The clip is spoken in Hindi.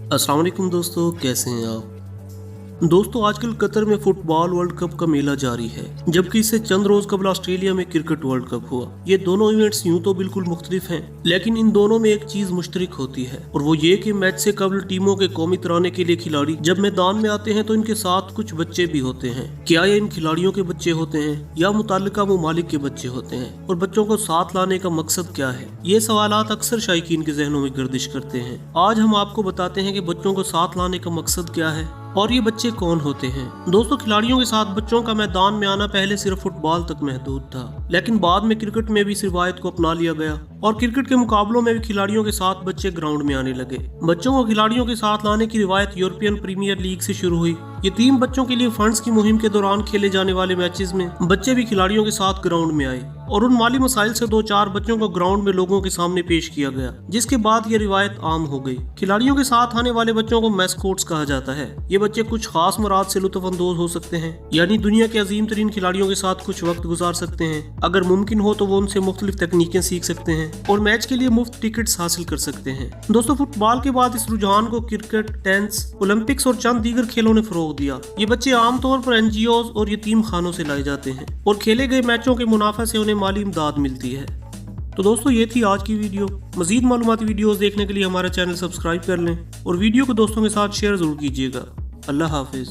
अस्सलाम वालेकुम दोस्तों, कैसे हैं आप। दोस्तों, आजकल कतर में फुटबॉल वर्ल्ड कप का मेला जारी है, जबकि इससे चंद रोज कबल ऑस्ट्रेलिया में क्रिकेट वर्ल्ड कप हुआ। ये दोनों इवेंट्स यूं तो बिल्कुल मुख्तलिफ हैं, लेकिन इन दोनों में एक चीज मुश्तरक होती है, और वो ये कि मैच से कबल टीमों के कौमी तराने के लिए खिलाड़ी जब मैदान में आते हैं तो इनके साथ कुछ बच्चे भी होते हैं। क्या ये इन खिलाड़ियों के बच्चे होते हैं या मुताल्लिका ममालिक के बच्चे होते हैं, और बच्चों को साथ लाने का मकसद क्या है? ये सवालात अक्सर शायकीन के जहनों में गर्दिश करते हैं। आज हम आपको बताते हैं कि बच्चों को साथ लाने का मकसद क्या है और ये बच्चे कौन होते हैं। दोस्तों, खिलाड़ियों के साथ बच्चों का मैदान में आना पहले सिर्फ फुटबॉल तक महदूद था, लेकिन बाद में क्रिकेट में भी इस रिवायत को अपना लिया गया और क्रिकेट के मुकाबलों में भी खिलाड़ियों के साथ बच्चे ग्राउंड में आने लगे। बच्चों को खिलाड़ियों के साथ लाने की रिवायत यूरोपियन प्रीमियर लीग से शुरू हुई। ये टीम बच्चों के लिए फंड्स की मुहिम के दौरान खेले जाने वाले मैचेस में बच्चे भी खिलाड़ियों के साथ ग्राउंड में आए और उन माली मसाइल से 2-4 बच्चों को ग्राउंड में लोगों के सामने पेश किया गया, जिसके बाद ये रिवायत आम हो गई। खिलाड़ियों के साथ आने वाले बच्चों को मैस्कोट्स कहा जाता है। ये बच्चे कुछ खास मराद से लुत्फ अंदोज हो सकते हैं, यानी दुनिया के अजीम तरीन खिलाड़ियों के साथ कुछ वक्त गुजार सकते हैं। अगर मुमकिन हो तो वो उनसे मुख्तलिफ तकनीकें सीख सकते हैं और मैच के लिए मुफ्त टिकट्स हासिल कर सकते हैं। दोस्तों, फुटबॉल के बाद इस रुझान को क्रिकेट, टेनिस, ओलंपिक्स और चंद दीगर खेलों ने फरोग दिया। ये बच्चे आमतौर पर एनजीओ और यतीम खानों से लाए जाते हैं और खेले गए मैचों के मुनाफे से उन्हें माली इमदाद मिलती है। तो दोस्तों, ये थी आज की वीडियो। मजीद मालूमाती वीडियोस देखने के लिए हमारा चैनल सब्सक्राइब कर लें और वीडियो को दोस्तों के साथ शेयर जरूर कीजिएगा। अल्लाह हाफिज।